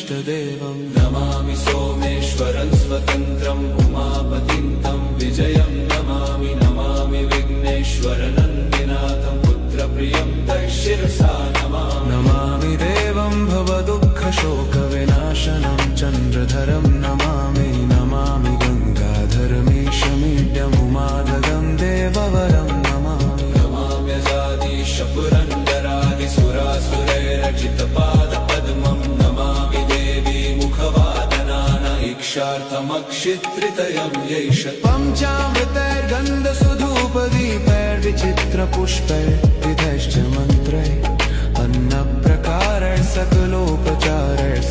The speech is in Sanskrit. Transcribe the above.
इष्टदेवम् नमामि सोमेश्वरं स्वतन्त्रम् उमापतिं तं विजयं नमामि नमामि विघ्नेश्वरनन्दिनाथं पुत्रप्रियं तैशिरसा नमामि नमामि देवं भवदुःखशोकविनाशनं चन्द्रधरं नमामि नमामि गङ्गाधरमीशमीड्यमुमादगं देववरं नमामि नमाम्यजादीश पुरन्दरादिसुरासुरैरचितपादपद्मं नमामि देवी मुखवादनान इक्षार्थमक्षित्रितयं यैष पञ्चामृतैर्गन्धसुधूपदीपैर्विचित्रपुष्पैर्विधैश्च मन्त्रैः अन्नप्रकारैः सकलोपचारैः